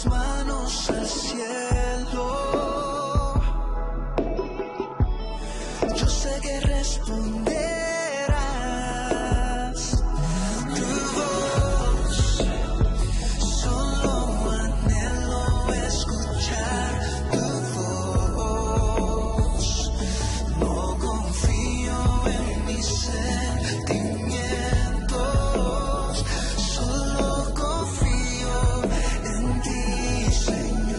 mis manos al cielo. Yo sé que responderás. Tu voz, solo anhelo escuchar tu voz. No confío en mis sentimientos, solo confío en ti, Señor.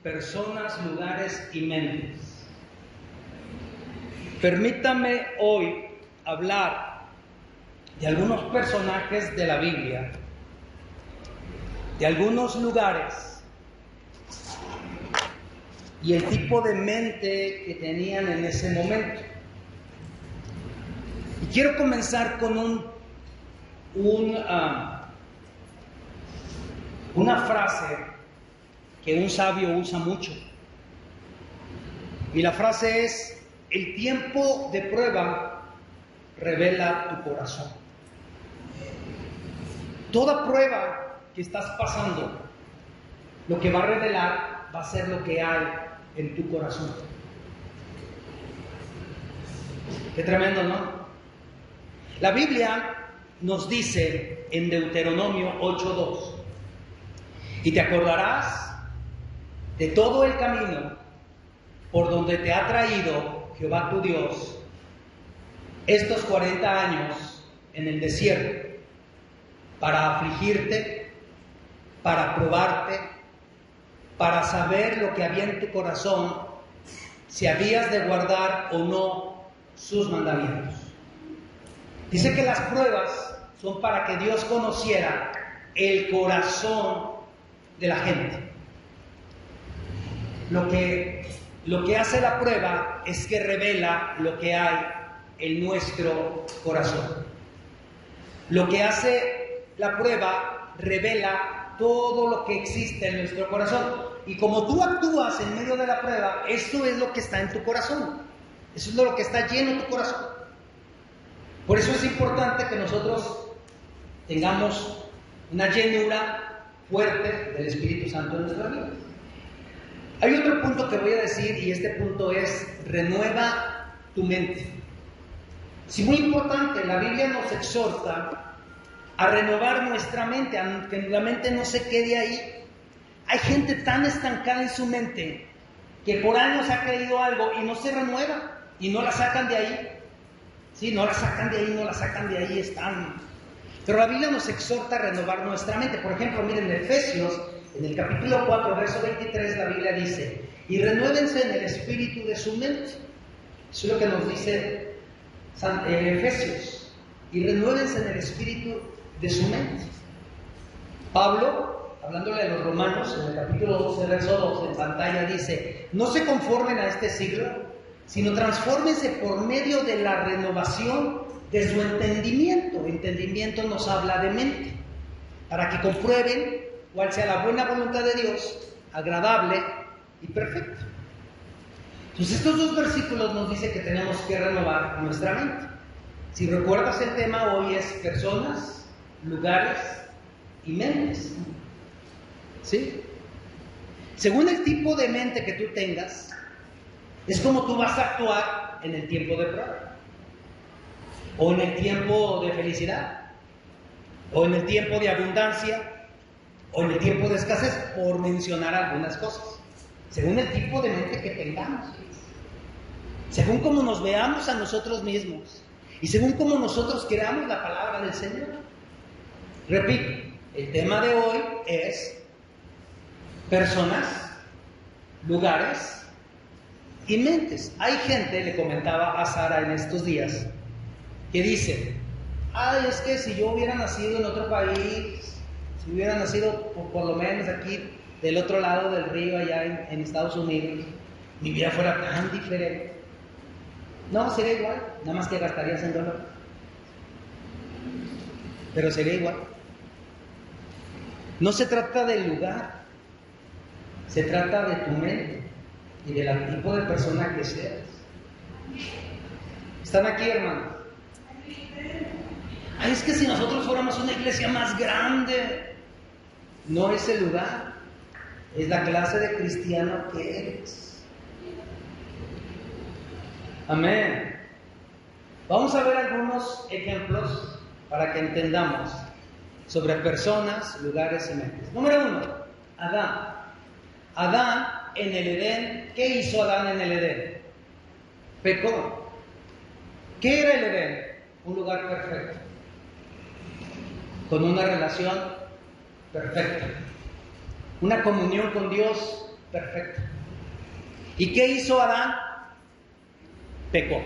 Personas, lugares y mentes. Permítame hoy hablar de algunos personajes de la Biblia, de algunos lugares y el tipo de mente que tenían en ese momento. Y quiero comenzar con una frase que un sabio usa mucho. Y la frase es: el tiempo de prueba revela tu corazón. Toda prueba que estás pasando, lo que va a revelar va a ser lo que hay en tu corazón. Qué tremendo, ¿no? La Biblia nos dice en Deuteronomio 8:2: y te acordarás de todo el camino por donde te ha traído Jehová tu Dios estos 40 años en el desierto, para afligirte, para probarte, para saber lo que había en tu corazón, si habías de guardar o no sus mandamientos. Dice que las pruebas son para que Dios conociera el corazón de la gente. Lo que hace la prueba es que revela lo que hay en nuestro corazón. Lo que hace la prueba revela todo lo que existe en nuestro corazón. Y como tú actúas en medio de la prueba, eso es lo que está en tu corazón. Eso es lo que está lleno tu corazón. Por eso es importante que nosotros tengamos una llenura fuerte del Espíritu Santo en nuestra vida. Hay otro punto que voy a decir, y este punto es: renueva tu mente. Es muy importante, la Biblia nos exhorta a renovar nuestra mente, a que la mente no se quede ahí. Hay gente tan estancada en su mente que por años ha creído algo y no se renueva y no la sacan de ahí. Sí, no la sacan de ahí, están. Pero la Biblia nos exhorta a renovar nuestra mente. Por ejemplo, miren, en Efesios, en el capítulo 4, verso 23, la Biblia dice: y renuévense en el espíritu de su mente. Eso es lo que nos dice Efesios. Y renuévense en el espíritu de su mente. Pablo, hablándole a los romanos, en el capítulo 12, verso 2, en pantalla, dice: no se conformen a este siglo, sino transfórmense por medio de la renovación de su entendimiento. Entendimiento nos habla de mente, para que comprueben cuál sea la buena voluntad de Dios, agradable y perfecta. Entonces estos dos versículos nos dicen que tenemos que renovar nuestra mente. Si recuerdas, el tema hoy es personas, lugares y mentes. ¿Sí? Según el tipo de mente que tú tengas, es como tú vas a actuar en el tiempo de prueba, o en el tiempo de felicidad, o en el tiempo de abundancia, o en el tiempo de escasez, por mencionar algunas cosas. Según el tipo de mente que tengamos, según cómo nos veamos a nosotros mismos, y según cómo nosotros creamos la palabra del Señor. Repito, el tema de hoy es personas, lugares y mentes. Hay gente, le comentaba a Sara en estos días, que dice: ay, es que si yo hubiera nacido en otro país, si hubiera nacido por lo menos aquí del otro lado del río, allá en Estados Unidos, mi vida fuera tan diferente. No, sería igual, nada más que gastarías en dólares, pero sería igual. No se trata del lugar, se trata de tu mente y del tipo de persona que seas. ¿Están aquí, hermanos? Ay, es que si nosotros fuéramos una iglesia más grande. No es el lugar, es la clase de cristiano que eres. Amén. Vamos a ver algunos ejemplos para que entendamos sobre personas, lugares y mentes. Número 1, Adán. Adán en el Edén. ¿Qué hizo Adán en el Edén? Pecó. ¿Qué era el Edén? Un lugar perfecto, con una relación perfecta, una comunión con Dios perfecta. ¿Y qué hizo Adán? Pecó.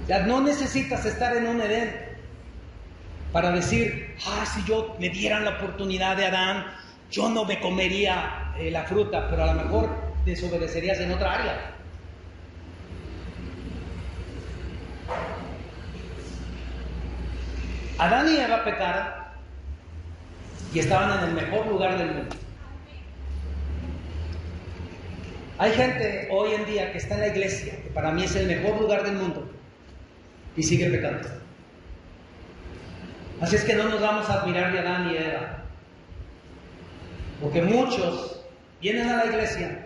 Ya no necesitas estar en un Edén para decir: si yo me dieran la oportunidad de Adán, yo no me comería la fruta, pero a lo mejor desobedecerías en otra área. Adán y Eva pecaron y estaban en el mejor lugar del mundo. Hay gente hoy en día que está en la iglesia, que para mí es el mejor lugar del mundo, y sigue pecando. Así es que no nos vamos a admirar de Adán y Eva, porque muchos vienen a la iglesia.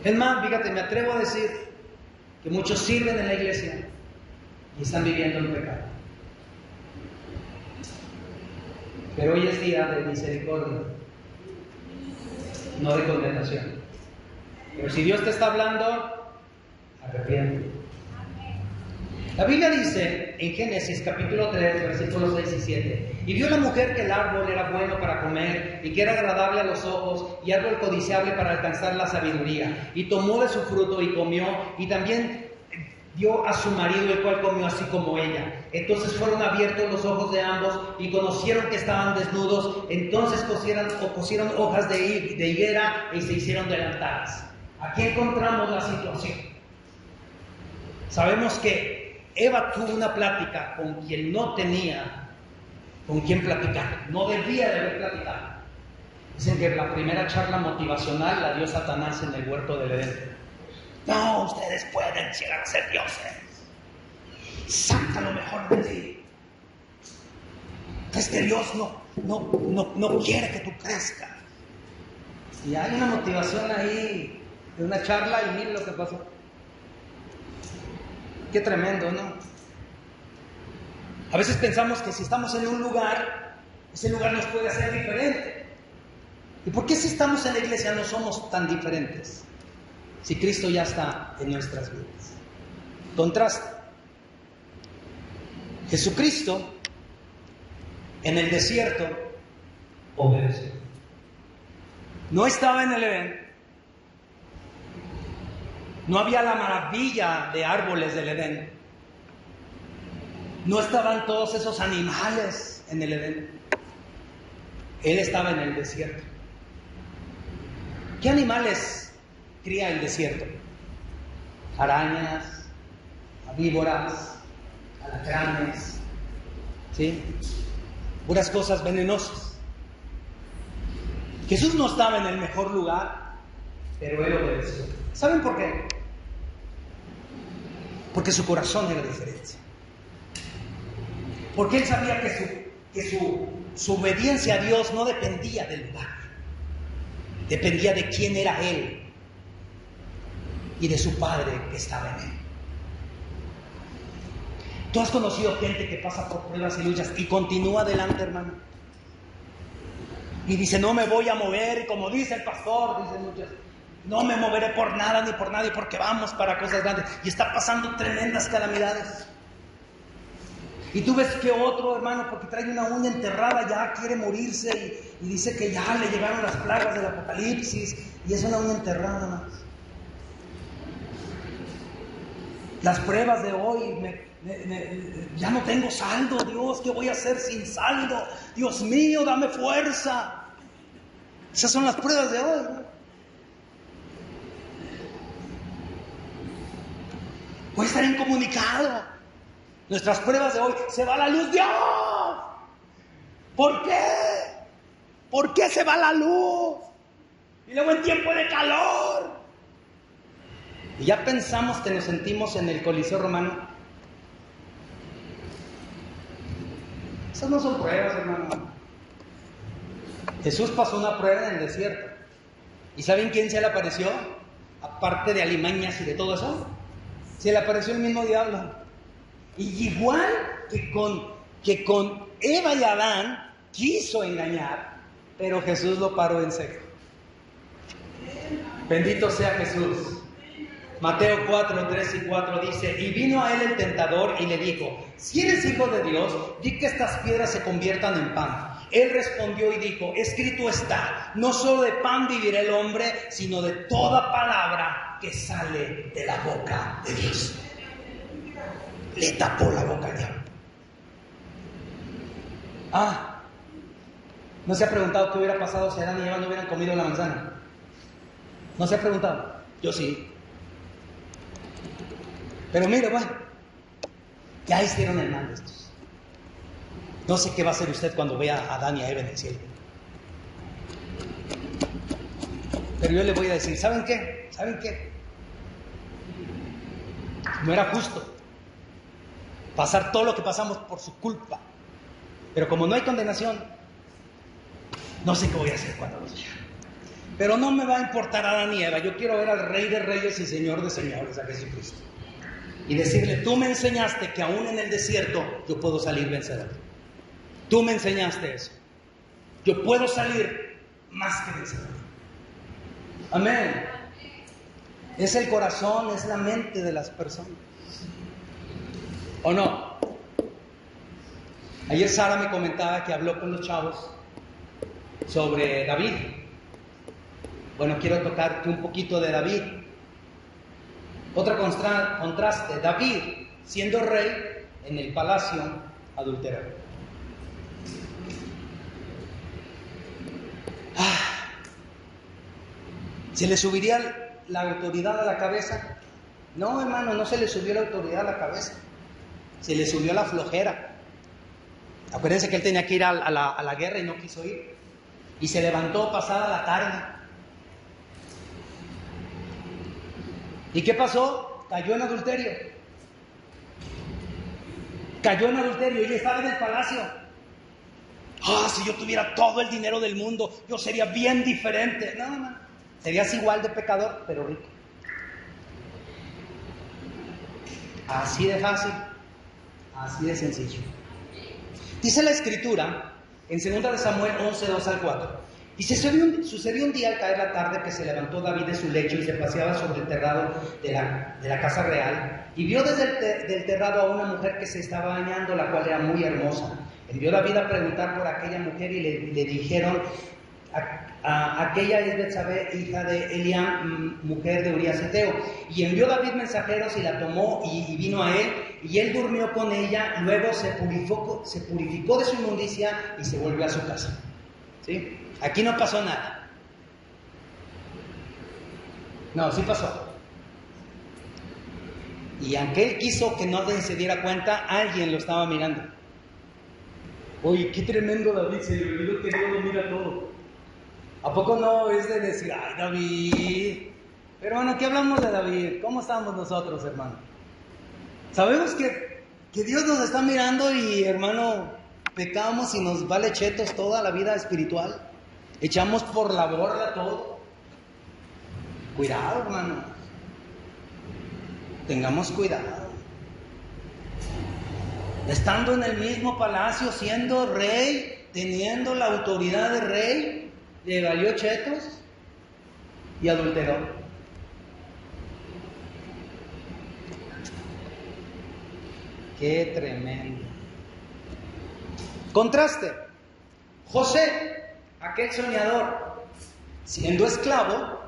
Es más, fíjate, me atrevo a decir que muchos sirven en la iglesia y están viviendo en pecado. Pero hoy es día de misericordia, no de condenación. Pero si Dios te está hablando, arrepiéntete. La Biblia dice en Génesis capítulo 3, versículos 6 y 7: y vio la mujer que el árbol era bueno para comer y que era agradable a los ojos y árbol codiciable para alcanzar la sabiduría, y tomó de su fruto y comió, y también dio a su marido, el cual comió así como ella. Entonces fueron abiertos los ojos de ambos y conocieron que estaban desnudos. Entonces cosieron hojas de higuera y se hicieron delantales. Aquí encontramos la situación. Sabemos que Eva tuvo una plática con quien no tenía con quien platicar, no debía de haber platicado. Dicen que la primera charla motivacional la dio Satanás en el huerto del Edén. No, ustedes pueden llegar a ser dioses. Saca lo mejor de ti. Es que Dios no quiere que tú crezcas. Y hay una motivación ahí de una charla y miren lo que pasó. Qué tremendo, ¿no? A veces pensamos que si estamos en un lugar, ese lugar nos puede hacer diferente. ¿Y por qué si estamos en la iglesia no somos tan diferentes? Si Cristo ya está en nuestras vidas. Contraste. Jesucristo en el desierto obedeció. No estaba en el Edén. No había la maravilla de árboles del Edén. No estaban todos esos animales en el Edén. Él estaba en el desierto. ¿Qué animales cría el desierto? Arañas, víboras, alacranes, ¿sí? Puras cosas venenosas. Jesús no estaba en el mejor lugar, pero Él obedeció. ¿Saben por qué? Porque su corazón era diferente. Porque Él sabía que su obediencia a Dios no dependía del lugar. Dependía de quién era Él y de su Padre que estaba en Él. Tú has conocido gente que pasa por pruebas y luchas y continúa adelante, hermano. Y dice, no me voy a mover, como dice el pastor, dicen muchos, no me moveré por nada ni por nadie porque vamos para cosas grandes. Y está pasando tremendas calamidades. Y tú ves que otro hermano, porque trae una uña enterrada, ya quiere morirse y dice que ya le llegaron las plagas del Apocalipsis y es una uña enterrada más. Las pruebas de hoy, ya no tengo saldo, Dios, ¿qué voy a hacer sin saldo? Dios mío, dame fuerza. Esas son las pruebas de hoy, ¿no? Puede estar incomunicado. Nuestras pruebas de hoy, se va la luz, Dios. ¿Por qué? ¿Por qué se va la luz? Y luego en tiempo de calor. Y ya pensamos que nos sentimos en el Coliseo Romano. Esas no son pruebas, hermano. Jesús pasó una prueba en el desierto. ¿Y saben quién se le apareció? Aparte de alimañas y de todo eso, se le apareció el mismo diablo. Y igual que con Eva y Adán quiso engañar, pero Jesús lo paró en seco. Bendito sea Jesús. Mateo 4, 3 y 4 dice, y vino a él el tentador y le dijo, si eres hijo de Dios, di que estas piedras se conviertan en pan. Él respondió y dijo, escrito está, no solo de pan vivirá el hombre, sino de toda palabra que sale de la boca de Dios. Le tapó la boca al diablo. ¿No se ha preguntado qué hubiera pasado si Adán y Eva no hubieran comido la manzana? ¿No se ha preguntado? Yo sí. Pero mire, bueno, ya hicieron el mal de estos. No sé qué va a hacer usted cuando vea a Adán y a Eva en el cielo. Pero yo le voy a decir, ¿saben qué? ¿Saben qué? No era justo pasar todo lo que pasamos por su culpa. Pero como no hay condenación, no sé qué voy a hacer cuando los vea. Pero no me va a importar Adán y Eva. Yo quiero ver al Rey de Reyes y Señor de Señores, a Jesucristo. Y decirle, tú me enseñaste que aún en el desierto yo puedo salir vencedor. Tú me enseñaste eso. Yo puedo salir más que vencedor. Amén. Es el corazón, es la mente de las personas. ¿O no? Ayer Sara me comentaba que habló con los chavos sobre David. Bueno, quiero tocarte un poquito de David. Otro contraste, David, siendo rey en el palacio, adulteró. ¿Se le subiría la autoridad a la cabeza? No, hermano, no se le subió la autoridad a la cabeza. Se le subió la flojera. Acuérdense que él tenía que ir a la guerra y no quiso ir. Y se levantó pasada la tarde. ¿Y qué pasó? Cayó en adulterio. Cayó en adulterio y estaba en el palacio. Si yo tuviera todo el dinero del mundo, yo sería bien diferente. No. Serías igual de pecador, pero rico. Así de fácil, así de sencillo. Dice la Escritura en 2 de Samuel 11, 2 al 4. Y sucedió un día al caer la tarde que se levantó David de su lecho y se paseaba sobre el terrado de la casa real, y vio desde del terrado a una mujer que se estaba bañando, la cual era muy hermosa. Envió David a preguntar por aquella mujer y le dijeron: aquella es Betsabé, hija de Eliam, mujer de Urías Heteo. Y envió David mensajeros y la tomó y vino a él, y él durmió con ella. Luego se purificó de su inmundicia y se volvió a su casa. ¿Sí? Aquí no pasó nada. No, sí pasó. Y aunque él quiso que no se diera cuenta, alguien lo estaba mirando. Oye, qué tremendo David, se le olvidó que Dios lo mira todo. ¿A poco no es de decir, ay, David? Pero bueno, ¿qué hablamos de David? ¿Cómo estamos nosotros, hermano? Sabemos que Dios nos está mirando y, hermano, pecamos y nos vale chetos toda la vida espiritual. Echamos por la borda todo. Cuidado, hermano. Tengamos cuidado. Estando en el mismo palacio, siendo rey, teniendo la autoridad de rey, le valió chetos y adulteró. Qué tremendo. Contraste. José, aquel soñador, siendo esclavo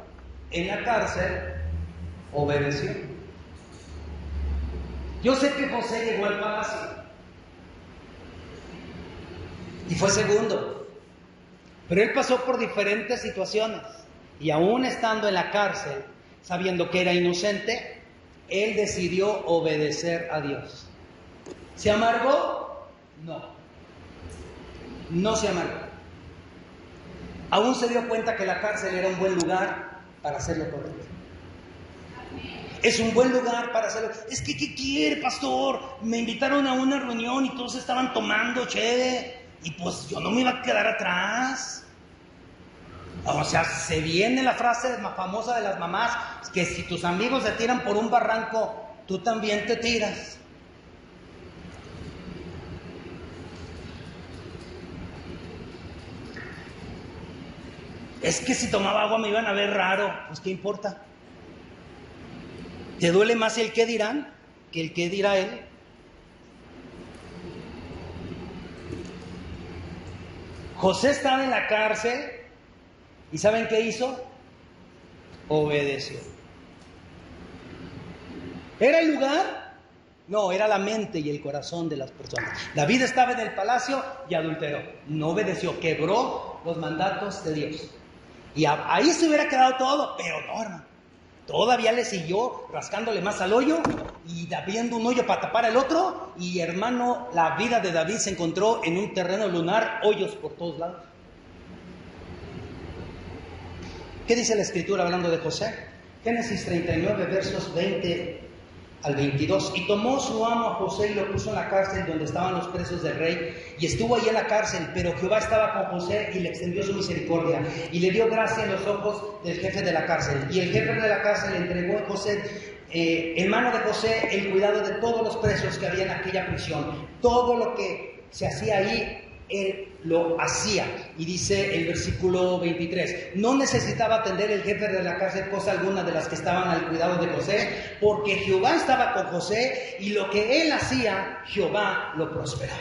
en la cárcel, obedeció. Yo sé que José llegó al palacio y fue segundo, pero él pasó por diferentes situaciones y aún estando en la cárcel, sabiendo que era inocente, él decidió obedecer a Dios. ¿Se amargó? No, no se amargó. Aún se dio cuenta que la cárcel era un buen lugar para hacer lo correcto. Es un buen lugar para hacerlo. Es que, ¿qué quiere, pastor? Me invitaron a una reunión y todos estaban tomando chévere. Y pues yo no me iba a quedar atrás. O sea, se viene la frase famosa de las mamás, que si tus amigos se tiran por un barranco, tú también te tiras. Es que si tomaba agua me iban a ver raro. Pues ¿qué importa? ¿Te duele más el qué dirán que el qué dirá él? José estaba en la cárcel y ¿saben qué hizo? Obedeció. ¿Era el lugar? No, era la mente y el corazón de las personas. David estaba en el palacio y adulteró. No obedeció, quebró los mandatos de Dios. Y ahí se hubiera quedado todo, pero no, hermano. Todavía le siguió rascándole más al hoyo y abriendo un hoyo para tapar el otro. Y hermano, la vida de David se encontró en un terreno lunar, hoyos por todos lados. ¿Qué dice la Escritura hablando de José? Génesis 39, versos 20 al 22. Y tomó su amo a José y lo puso en la cárcel donde estaban los presos del rey. Y estuvo allí en la cárcel, pero Jehová estaba con José y le extendió su misericordia. Y le dio gracia en los ojos del jefe de la cárcel. Y el jefe de la cárcel entregó a José, en mano de José, el cuidado de todos los presos que había en aquella prisión. Todo lo que se hacía ahí, él lo hacía. Y dice el versículo 23, no necesitaba atender el jefe de la cárcel cosa alguna de las que estaban al cuidado de José, porque Jehová estaba con José y lo que él hacía, Jehová lo prosperaba.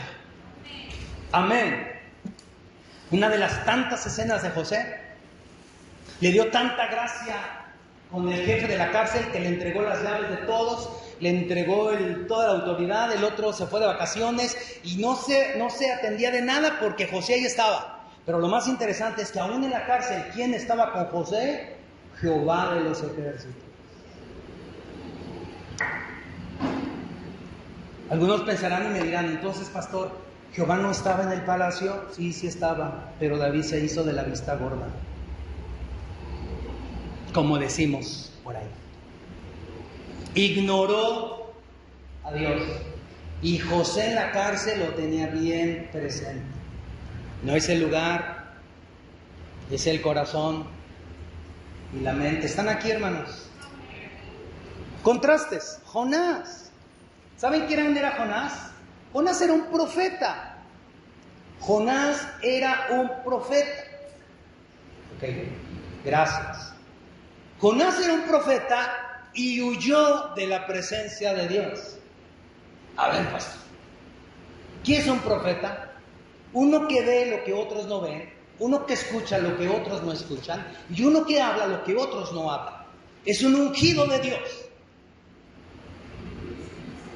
Amén. Una de las tantas escenas de José, le dio tanta gracia con el jefe de la cárcel que le entregó las llaves de todos, le entregó toda la autoridad. El otro se fue de vacaciones y no se atendía de nada porque José ahí estaba. Pero lo más interesante es que aún en la cárcel, ¿quién estaba con José? Jehová de los ejércitos. Algunos pensarán y me dirán, entonces, pastor, ¿Jehová no estaba en el palacio? Sí, sí estaba, pero David se hizo de la vista gorda, como decimos por ahí. Ignoró a Dios. Y José en la cárcel lo tenía bien presente. No es el lugar, es el corazón y la mente. ¿Están aquí, hermanos? Contrastes. Jonás. ¿Saben quién era Jonás? Jonás era un profeta. Jonás era un profeta. Ok, gracias. Jonás era un profeta y huyó de la presencia de Dios. A ver, pastor, ¿qué es un profeta? Uno que ve lo que otros no ven, uno que escucha lo que otros no escuchan y uno que habla lo que otros no hablan. Es un ungido de Dios.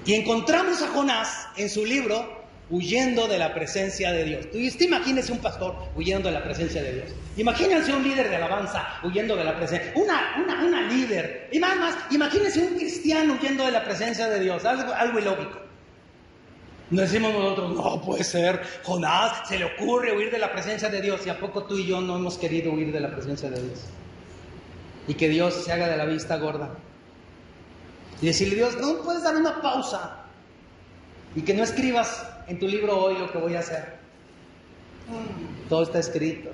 Y encontramos a Jonás en su libro huyendo de la presencia de Dios. Usted imagínese un pastor huyendo de la presencia de Dios. Imagínense un líder de alabanza huyendo de la presencia. Una líder. Y más, imagínense un cristiano huyendo de la presencia de Dios. Algo ilógico. No decimos nosotros, no puede ser, Jonás se le ocurre huir de la presencia de Dios. ¿Y a poco tú y yo no hemos querido huir de la presencia de Dios? Y que Dios se haga de la vista gorda. Y decirle, Dios, ¿no puedes dar una pausa? Y que no escribas en tu libro hoy lo que voy a hacer. Todo está escrito.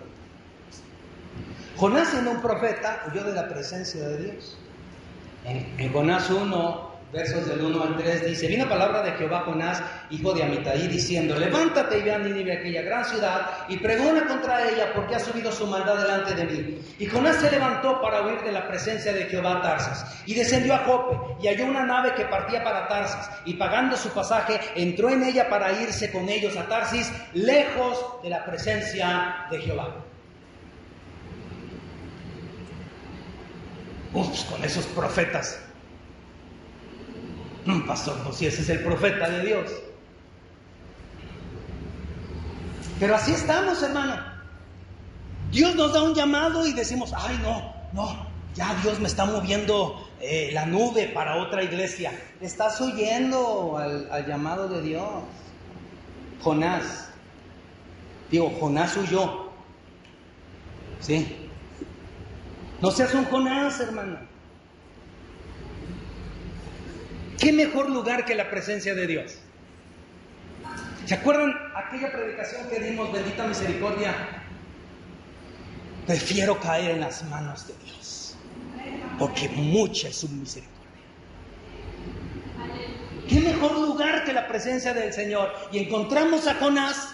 Jonás, siendo un profeta, huyó de la presencia de Dios. En Jonás 1, versos del 1 al 3, dice: vino palabra de Jehová a Jonás, hijo de Amitai, diciendo: levántate y ve a Nínive, aquella gran ciudad, y pregona contra ella, porque ha subido su maldad delante de mí. Y Jonás se levantó para huir de la presencia de Jehová a Tarsis, y descendió a Jope, y halló una nave que partía para Tarsis, y pagando su pasaje, entró en ella para irse con ellos a Tarsis, lejos de la presencia de Jehová. Pues con esos profetas. Pastor, pues si ese es el profeta de Dios. Pero así estamos, hermano. Dios nos da un llamado y decimos: ay, no, ya Dios me está moviendo la nube para otra iglesia. Estás huyendo al llamado de Dios. Jonás huyó. ¿Sí? No seas un Jonás, hermano. ¿Qué mejor lugar que la presencia de Dios? ¿Se acuerdan aquella predicación que dimos, bendita misericordia? Prefiero caer en las manos de Dios, porque mucha es su misericordia. ¿Qué mejor lugar que la presencia del Señor? Y encontramos a Jonás,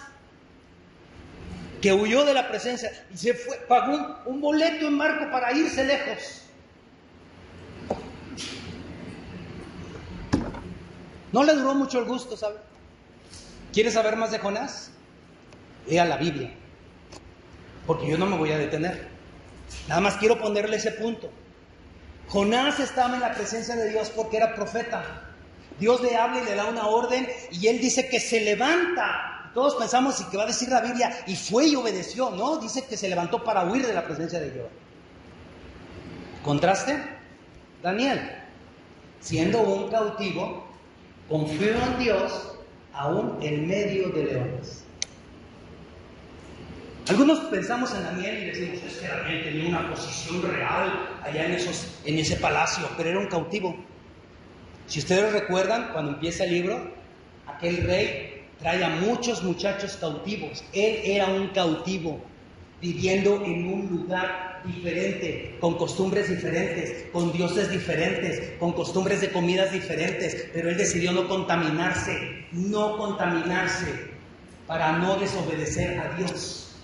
que huyó de la presencia y se fue, pagó un boleto en barco para irse lejos. No le duró mucho el gusto, ¿sabe? ¿Quieres saber más de Jonás? Lea la Biblia, porque yo no me voy a detener. Nada más quiero ponerle ese punto. Jonás estaba en la presencia de Dios porque era profeta. Dios le habla y le da una orden y él dice que se levanta. Todos pensamos, ¿y qué va a decir la Biblia? Y fue y obedeció. No, dice que se levantó para huir de la presencia de Jehová. Contraste, Daniel, siendo un cautivo, confió en Dios aún en medio de leones. Algunos pensamos en Daniel y decimos: es que Daniel tenía una posición real allá en ese palacio, pero era un cautivo. Si ustedes recuerdan, cuando empieza el libro, aquel rey trae a muchos muchachos cautivos. Él era un cautivo, viviendo en un lugar diferente, con costumbres diferentes, con dioses diferentes, con costumbres de comidas diferentes, pero él decidió no contaminarse para no desobedecer a Dios.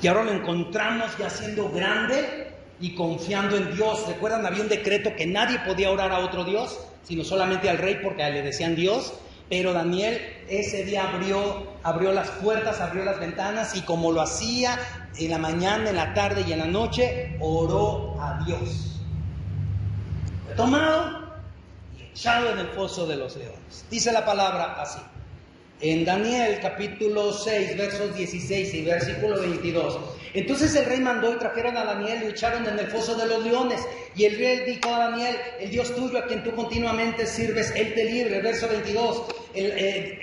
Y ahora lo encontramos ya siendo grande y confiando en Dios. ¿Recuerdan? Había un decreto que nadie podía orar a otro Dios, sino solamente al rey, porque le decían Dios. Pero Daniel ese día abrió las puertas, abrió las ventanas, y como lo hacía en la mañana, en la tarde y en la noche, oró a Dios. Fue tomado y echado en el foso de los leones. Dice la palabra así, en Daniel capítulo 6, versos 16 y versículo 22. Entonces el rey mandó y trajeron a Daniel y lo echaron en el foso de los leones. Y el rey dijo a Daniel: el Dios tuyo a quien tú continuamente sirves, él te libre. Verso 22.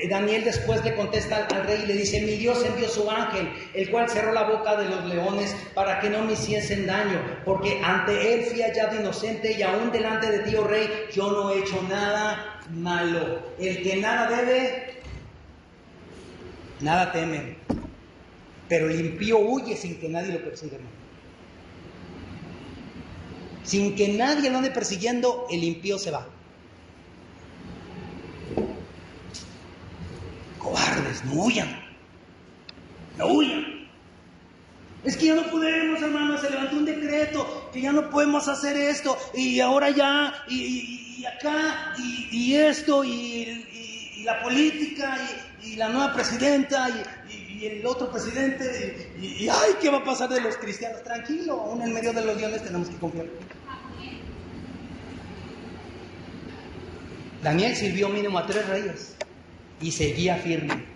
Daniel después le contesta al rey y le dice: mi Dios envió su ángel, el cual cerró la boca de los leones para que no me hiciesen daño, porque ante él fui hallado inocente, y aún delante de ti, oh rey, yo no he hecho nada malo. El que nada debe, nada teme, pero el impío huye sin que nadie lo persiga. Sin que nadie lo ande persiguiendo, el impío se va. Cobardes, no huyan. No huyan. Es que ya no podemos, hermano, se levantó un decreto, que ya no podemos hacer esto, y ahora ya, y acá, y esto, y la política, y la nueva presidenta, y el otro presidente, y ay, ¿qué va a pasar de los cristianos? Tranquilo, aún en medio de los leones tenemos que confiar. Daniel sirvió mínimo a 3 reyes, y seguía firme.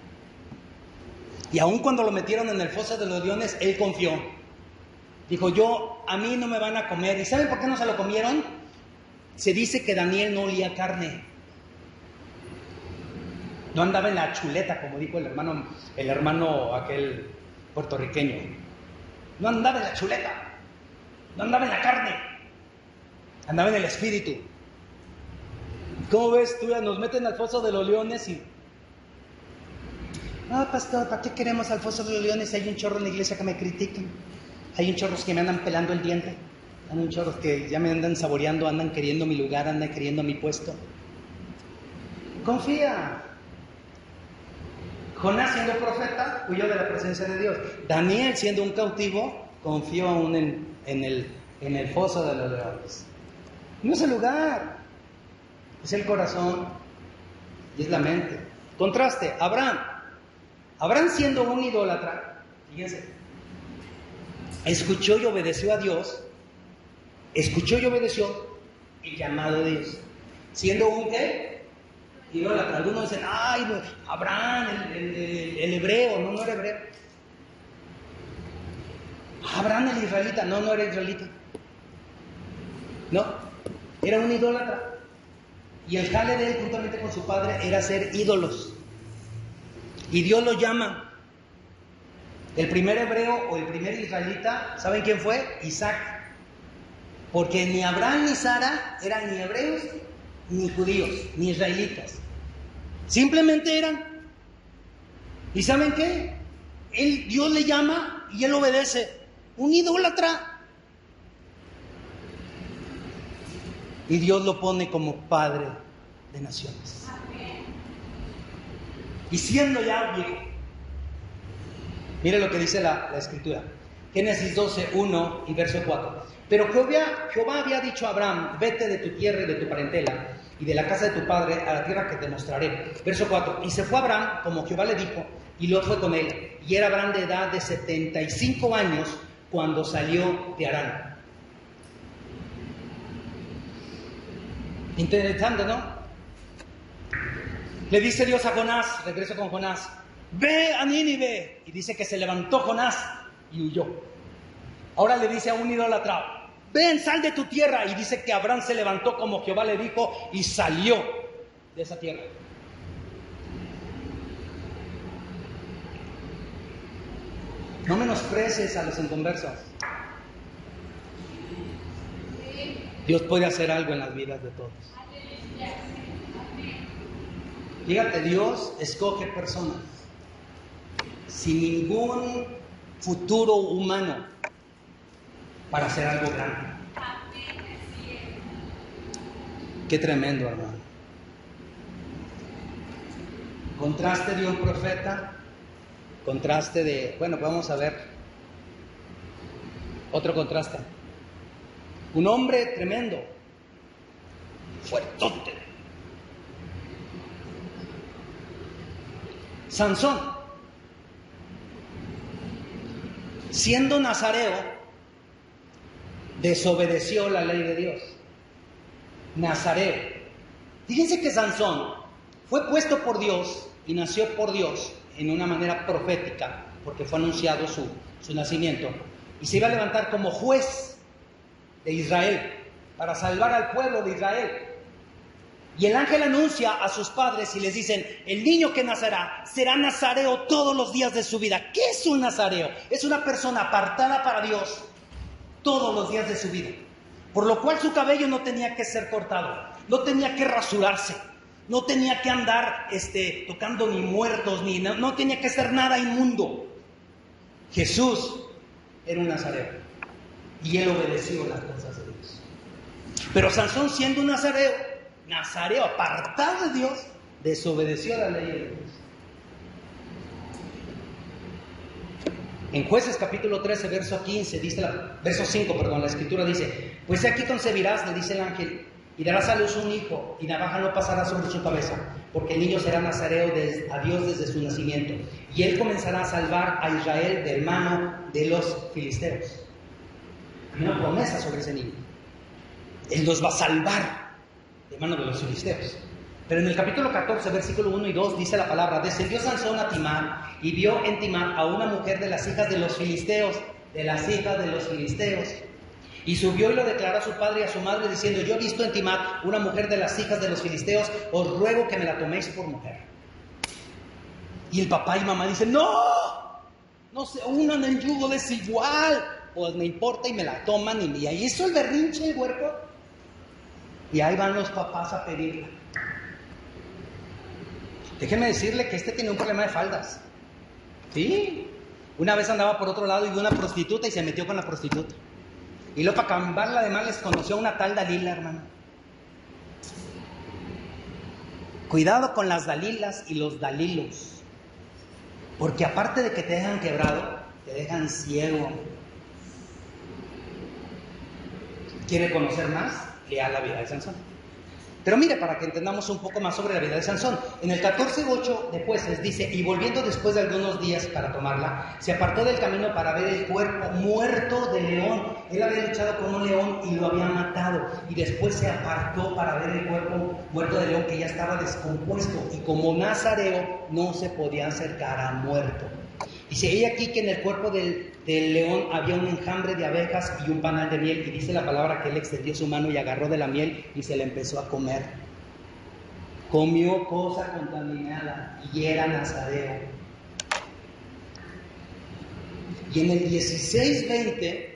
Y aun cuando lo metieron en el foso de los leones, él confió. Dijo, a mí no me van a comer. ¿Y saben por qué no se lo comieron? Se dice que Daniel no olía carne. No andaba en la chuleta, como dijo el hermano aquel puertorriqueño. No andaba en la chuleta. No andaba en la carne. Andaba en el espíritu. ¿Cómo ves? Tú nos meten al foso de los leones y... pastor, ¿para qué queremos al foso de los leones? Hay un chorro en la iglesia que me critican. Hay un chorro que me andan pelando el diente. Hay un chorro que ya me andan saboreando, andan queriendo mi lugar, andan queriendo mi puesto. Confía. Jonás, siendo profeta, huyó de la presencia de Dios. Daniel, siendo un cautivo, confió aún en el foso de los leones. No es el lugar, es el corazón y es la mente. Contraste, Abraham siendo un idólatra, fíjense, escuchó y obedeció a Dios, el llamado de Dios. Siendo un ¿qué? Idólatra. Algunos dicen, ay, Abraham, el hebreo, no era hebreo. Abraham el israelita, no era israelita. No, era un idólatra. Y el jale de él, juntamente con su padre, era hacer ídolos. Y Dios lo llama. El primer hebreo o el primer israelita, ¿saben quién fue? Isaac. Porque ni Abraham ni Sara eran ni hebreos, ni judíos, ni israelitas. Simplemente eran. ¿Y saben qué? Dios le llama y él obedece. Un idólatra. Y Dios lo pone como padre de naciones. Y siendo ya viejo. Mire lo que dice la escritura. Génesis 12, 1 y verso 4. Pero Jehová había dicho a Abraham, vete de tu tierra y de tu parentela y de la casa de tu padre a la tierra que te mostraré. Verso 4. Y se fue Abraham como Jehová le dijo, y Lot fue con él. Y era Abraham de edad de 75 años cuando salió de Harán. Interesante, ¿no? Le dice Dios a Jonás, regreso con Jonás, ve a Nínive. Y dice que se levantó Jonás y huyó. Ahora le dice a un idólatra, ven, sal de tu tierra. Y dice que Abraham se levantó como Jehová le dijo y salió de esa tierra. No menosprecies a los inconversos. Dios puede hacer algo en las vidas de todos. Fíjate, Dios escoge personas sin ningún futuro humano para hacer algo grande. Qué tremendo, hermano. Contraste de un profeta, contraste de... Bueno, vamos a ver otro contraste. Un hombre tremendo, fuertote. Sansón, siendo nazareo, desobedeció la ley de Dios. Nazareo. Fíjense que Sansón fue puesto por Dios y nació por Dios en una manera profética, porque fue anunciado su nacimiento, y se iba a levantar como juez de Israel para salvar al pueblo de Israel. Y el ángel anuncia a sus padres y les dicen, el niño que nacerá será nazareo todos los días de su vida. ¿Qué es un nazareo? Es una persona apartada para Dios todos los días de su vida. Por lo cual su cabello no tenía que ser cortado, no tenía que rasurarse, no tenía que andar tocando ni muertos, no tenía que ser nada inmundo. Jesús era un nazareo y él obedeció las cosas de Dios. Pero Sansón, siendo un nazareo apartado de Dios, desobedeció la ley de Dios. En Jueces capítulo 13, verso 15, verso 5, la escritura dice: pues aquí concebirás, le dice el ángel, y darás a luz un hijo, y navaja no pasará sobre su cabeza, porque el niño será nazareo a Dios desde su nacimiento, y él comenzará a salvar a Israel de mano de los filisteos. Hay una promesa sobre ese niño. Él los va a salvar de mano de los filisteos. Pero en el capítulo 14, versículo 1 y 2 dice la palabra: descendió Sansón a Timar y vio en Timar a una mujer de las hijas de los filisteos, y subió y lo declaró a su padre y a su madre diciendo: yo he visto en Timar una mujer de las hijas de los filisteos, os ruego que me la toméis por mujer. Y el papá y mamá dicen: no se unan en yugo desigual. Pues me importa, y me la toman, y ahí hizo el berrinche el huerco, y ahí van los papás a pedirla. Déjeme decirle que este tiene un problema de faldas. Sí. Una vez andaba por otro lado y vio una prostituta y se metió con la prostituta. Y luego, para cambiarla de mal, les conoció a una tal Dalila, hermano. Cuidado con las Dalilas y los Dalilos. Porque aparte de que te dejan quebrado, te dejan ciego. ¿Quiere conocer más? Lea la vida de Sansón. Pero mire, para que entendamos un poco más sobre la vida de Sansón, en el 14:8 de Jueces dice: y volviendo después de algunos días para tomarla, se apartó del camino para ver el cuerpo muerto de león. Él había luchado con un león y lo había matado, y después se apartó para ver el cuerpo muerto de león, que ya estaba descompuesto, y como nazareo no se podía acercar a muerto. Dice: he aquí que en el cuerpo del león había un enjambre de abejas y un panal de miel, y dice la palabra que él extendió su mano y agarró de la miel y se la empezó a comer. Comió cosa contaminada y era nazareo. Y en el 16:20,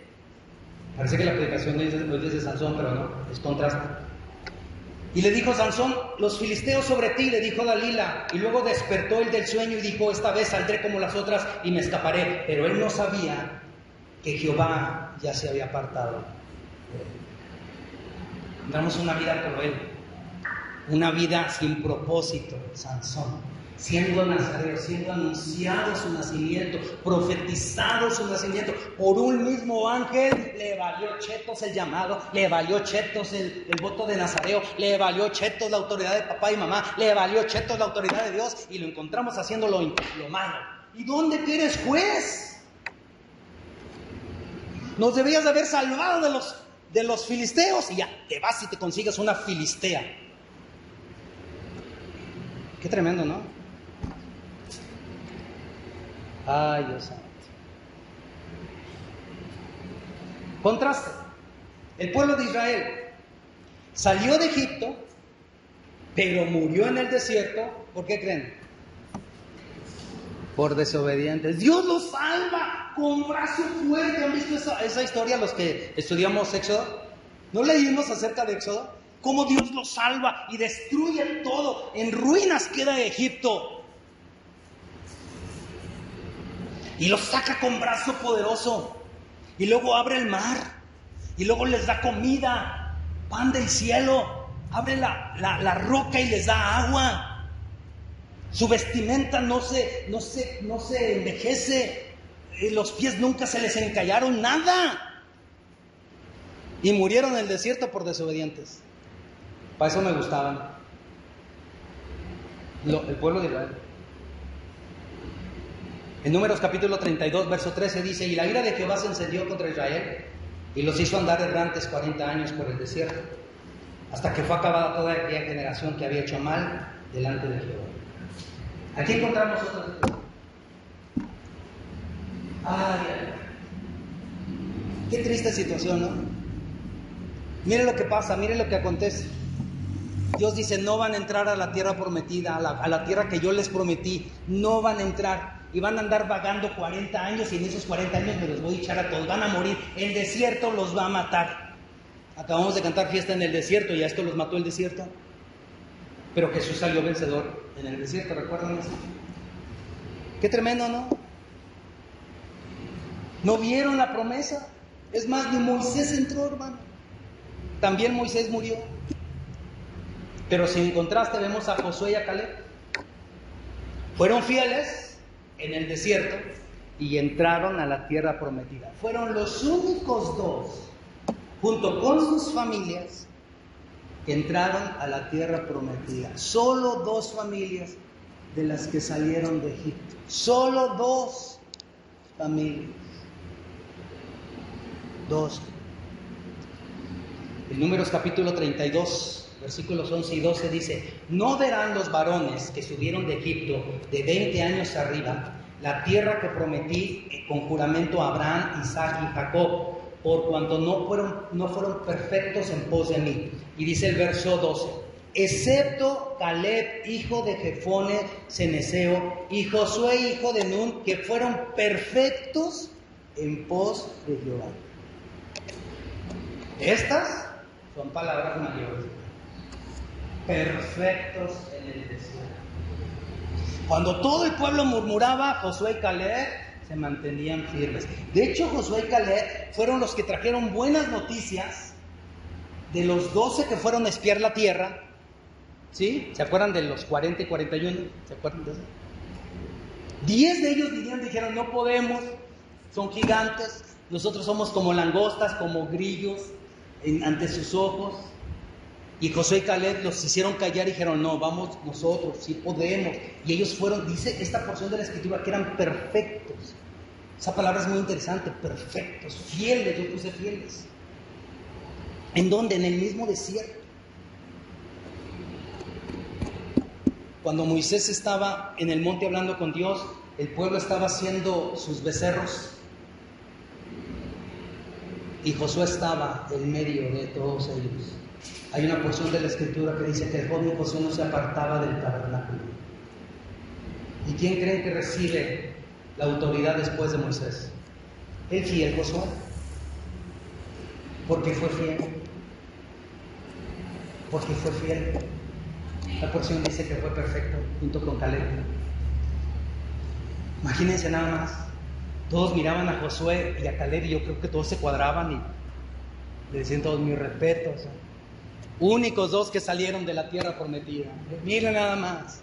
parece que la predicación no es de Sansón, pero no, es contraste. Y le dijo Sansón: los filisteos sobre ti, le dijo Dalila. Y luego despertó él del sueño y dijo: esta vez saldré como las otras y me escaparé. Pero él no sabía que Jehová ya se había apartado. Damos una vida cruel, una vida sin propósito. Sansón, siendo nazareo, siendo anunciado su nacimiento, profetizado su nacimiento por un mismo ángel, le valió chetos el llamado, le valió chetos el voto de nazareo, le valió chetos la autoridad de papá y mamá, le valió chetos la autoridad de Dios, y lo encontramos haciendo lo malo. ¿Y dónde que eres juez? Nos debías de haber salvado de los filisteos, y ya te vas y te consigues una filistea. Qué tremendo, ¿no? Ay, Dios santo. Contraste. El pueblo de Israel salió de Egipto, pero murió en el desierto. ¿Por qué creen? Por desobedientes. Dios los salva con brazo fuerte. ¿Han visto esa historia los que estudiamos Éxodo? ¿No leímos acerca de Éxodo? Cómo Dios los salva y destruye todo. En ruinas queda Egipto. Y los saca con brazo poderoso. Y luego abre el mar. Y luego les da comida, pan del cielo. Abre la roca y les da agua. Su vestimenta no se envejece. Los pies nunca se les encallaron, nada. Y murieron en el desierto por desobedientes. Para eso me gustaban. El pueblo de Israel. En Números capítulo 32, verso 13 dice: y la ira de Jehová se encendió contra Israel, y los hizo andar errantes 40 años por el desierto, hasta que fue acabada toda aquella generación que había hecho mal delante de Jehová. Aquí encontramos otra cosa. Ay, qué triste situación, ¿no? Mire lo que pasa, mire lo que acontece. Dios dice: no van a entrar a la tierra prometida, a la tierra que yo les prometí. No van a entrar. Y van a andar vagando 40 años, y en esos 40 años me los voy a echar a todos. Van a morir. El desierto los va a matar. Acabamos de cantar fiesta en el desierto, y a esto los mató el desierto. Pero Jesús salió vencedor en el desierto, ¿recuerdan eso? Qué tremendo, ¿no? ¿No vieron la promesa? Es más, ni Moisés entró, hermano. También Moisés murió. Pero si en contraste vemos a Josué y a Caleb, fueron fieles en el desierto, y entraron a la tierra prometida. Fueron los únicos dos, junto con sus familias, que entraron a la tierra prometida. Solo dos familias de las que salieron de Egipto. Solo dos familias. Dos. En Números capítulo 32, versículos 11 y 12 dice: no verán los varones que subieron de Egipto de 20 años arriba la tierra que prometí con juramento a Abraham, Isaac y Jacob, por cuanto no fueron perfectos en pos de mí. Y dice el verso 12: excepto Caleb, hijo de Jefone Ceneseo, y Josué, hijo de Nun, que fueron perfectos en pos de Jehová. Estas son palabras mayores. Perfectos en el desierto. Cuando todo el pueblo murmuraba, Josué y Caleb se mantenían firmes. De hecho, Josué y Caleb fueron los que trajeron buenas noticias de los 12 que fueron a espiar la tierra. ¿Sí? ¿Se acuerdan de los 40 y 41? ¿Se acuerdan de eso? 10 de ellos dijeron: no podemos, son gigantes, nosotros somos como langostas, como grillos ante sus ojos. Y Josué y Caleb los hicieron callar y dijeron: no, vamos nosotros, sí podemos. Y ellos fueron, dice esta porción de la escritura, que eran perfectos. Esa palabra es muy interesante, perfectos, fieles. Yo puse fieles. ¿En dónde? En el mismo desierto. Cuando Moisés estaba en el monte hablando con Dios, el pueblo estaba haciendo sus becerros y Josué estaba en medio de todos ellos. Hay una porción de la escritura que dice que el joven Josué no se apartaba del tabernáculo. ¿Y quién creen que recibe la autoridad después de Moisés? El fiel Josué, porque fue fiel. Porque fue fiel. La porción dice que fue perfecto junto con Caleb. Imagínense nada más. Todos miraban a Josué y a Caleb y yo creo que todos se cuadraban y le decían todos: mis respetos. Únicos dos que salieron de la tierra prometida. Miren nada más.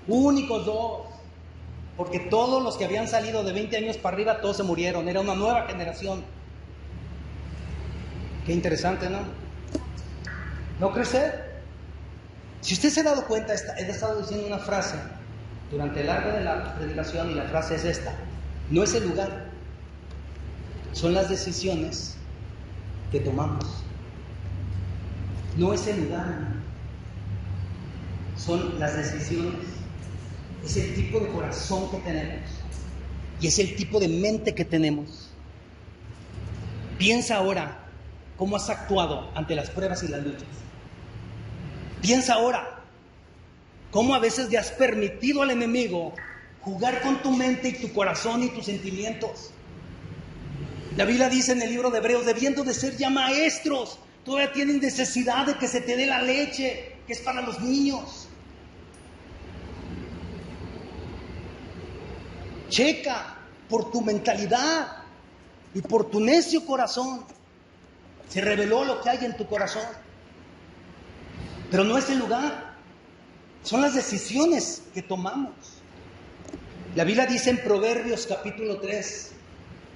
Únicos dos. Porque todos los que habían salido de 20 años para arriba, todos se murieron. Era una nueva generación. Qué interesante, ¿no? ¿No crecer? Si usted se ha dado cuenta, he estado diciendo una frase durante el largo de la predicación y la frase es esta: no es el lugar, son las decisiones que tomamos. No es el lugar, son las decisiones. Es el tipo de corazón que tenemos y es el tipo de mente que tenemos. Piensa ahora cómo has actuado ante las pruebas y las luchas. Piensa ahora cómo a veces le has permitido al enemigo jugar con tu mente y tu corazón y tus sentimientos. La Biblia dice en el libro de Hebreos: debiendo de ser ya maestros, todavía tienen necesidad de que se te dé la leche, que es para los niños. Checa por tu mentalidad y por tu necio corazón. Se reveló lo que hay en tu corazón. Pero no es el lugar, son las decisiones que tomamos. La Biblia dice en Proverbios capítulo 3,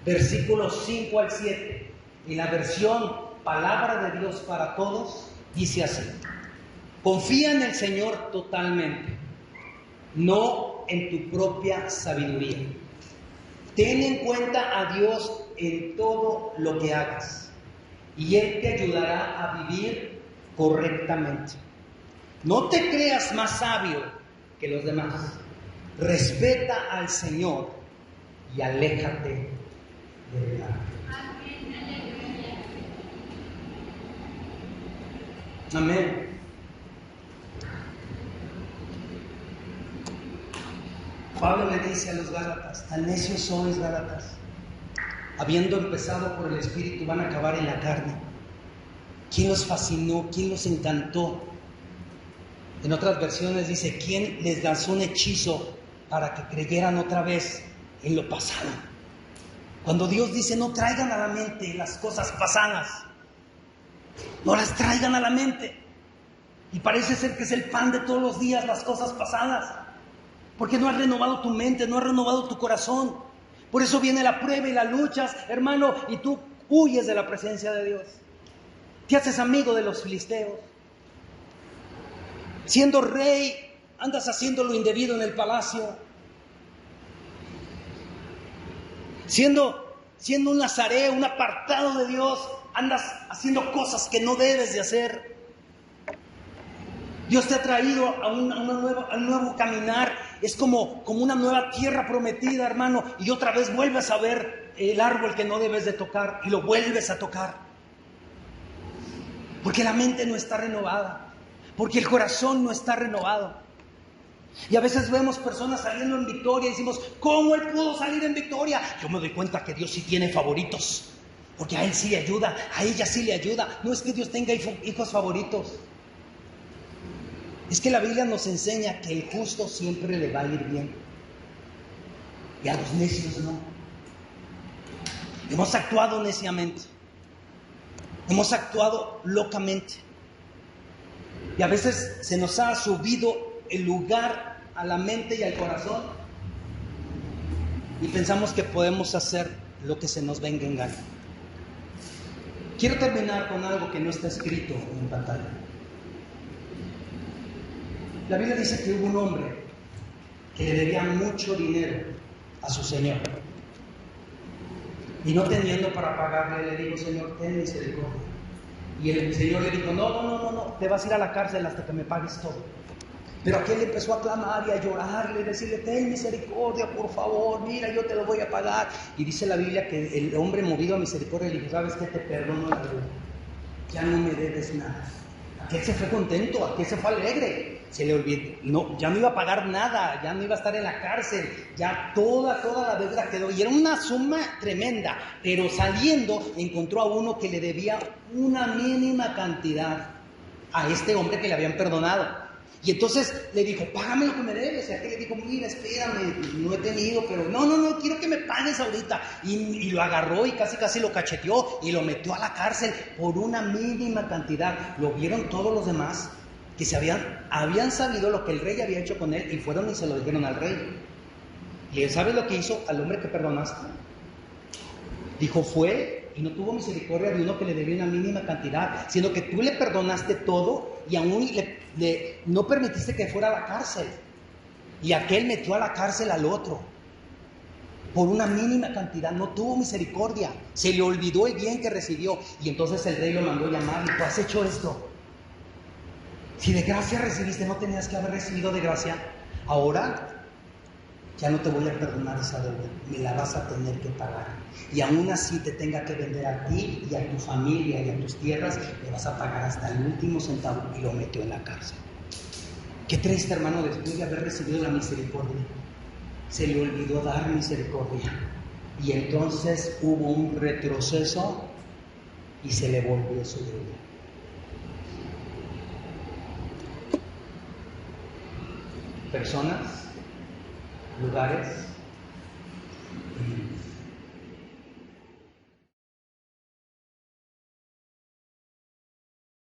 versículos 5 al 7, en la versión Palabra de Dios para Todos, dice así: confía en el Señor totalmente, no en tu propia sabiduría. Ten en cuenta a Dios en todo lo que hagas, y Él te ayudará a vivir correctamente. No te creas más sabio que los demás. Respeta al Señor y aléjate del mal. Amén. Pablo le dice a los Gálatas: tan necios sois, Gálatas, habiendo empezado por el Espíritu, van a acabar en la carne. ¿Quién los fascinó? ¿Quién los encantó? En otras versiones dice: ¿quién les lanzó un hechizo para que creyeran otra vez en lo pasado? Cuando Dios dice: no traigan a la mente las cosas pasadas, no las traigan a la mente. Y parece ser que es el pan de todos los días, las cosas pasadas, porque no has renovado tu mente, no has renovado tu corazón. Por eso viene la prueba y las luchas, hermano, y tú huyes de la presencia de Dios. Te haces amigo de los filisteos. Siendo rey, andas haciendo lo indebido en el palacio. Siendo un nazareo, un apartado de Dios, andas haciendo cosas que no debes de hacer. Dios te ha traído a un nuevo caminar. Es como una nueva tierra prometida, hermano. Y otra vez vuelves a ver el árbol que no debes de tocar y lo vuelves a tocar. Porque la mente no está renovada. Porque el corazón no está renovado. Y a veces vemos personas saliendo en victoria y decimos, ¿cómo él pudo salir en victoria? Yo me doy cuenta que Dios sí tiene favoritos. Porque a él sí le ayuda, a ella sí le ayuda. No es que Dios tenga hijos favoritos. Es que la Biblia nos enseña que el justo siempre le va a ir bien. Y a los necios no. Hemos actuado neciamente. Hemos actuado locamente. Y a veces se nos ha subido el lugar a la mente y al corazón. Y pensamos que podemos hacer lo que se nos venga en gana. Quiero terminar con algo que no está escrito en pantalla. La Biblia dice que hubo un hombre que le debía mucho dinero a su señor. Y no teniendo para pagarle, le dijo, Señor, ten misericordia. Y el Señor le dijo, no, te vas a ir a la cárcel hasta que me pagues todo. Pero aquel empezó a clamar y a llorarle, y decirle, ten misericordia, por favor, mira, yo te lo voy a pagar. Y dice la Biblia que el hombre movido a misericordia le dijo, ¿sabes qué? Te perdono la deuda. Ya no me debes nada. Aquel se fue contento, aquel se fue alegre. Se le olvidó, no, ya no iba a pagar nada, ya no iba a estar en la cárcel, ya toda la deuda quedó. Y era una suma tremenda, pero saliendo encontró a uno que le debía una mínima cantidad a este hombre que le habían perdonado. Y entonces le dijo, págame lo que me debes. Y aquel le dijo, mira, espérame, no he tenido, pero no, quiero que me pagues ahorita. Y lo agarró y casi lo cacheteó y lo metió a la cárcel por una mínima cantidad. Lo vieron todos los demás que habían sabido lo que el rey había hecho con él y fueron y se lo dijeron al rey. ¿Y él sabe lo que hizo al hombre que perdonaste? Dijo, fue y no tuvo misericordia de uno que le debía una mínima cantidad, sino que tú le perdonaste todo y aún no permitiste que fuera a la cárcel. Y aquel metió a la cárcel al otro por una mínima cantidad, no tuvo misericordia, se le olvidó el bien que recibió. Y entonces el rey lo mandó llamar y dijo, ¿has hecho esto? Si de gracia recibiste, no tenías que haber recibido de gracia. Ahora ya no te voy a perdonar esa deuda, me la vas a tener que pagar. Y aún así te tenga que vender a ti y a tu familia y a tus tierras, le vas a pagar hasta el último centavo. Y lo metió en la cárcel. Qué triste, hermano, después de haber recibido la misericordia, se le olvidó dar misericordia. Y entonces hubo un retroceso y se le volvió su deuda. Personas, lugares,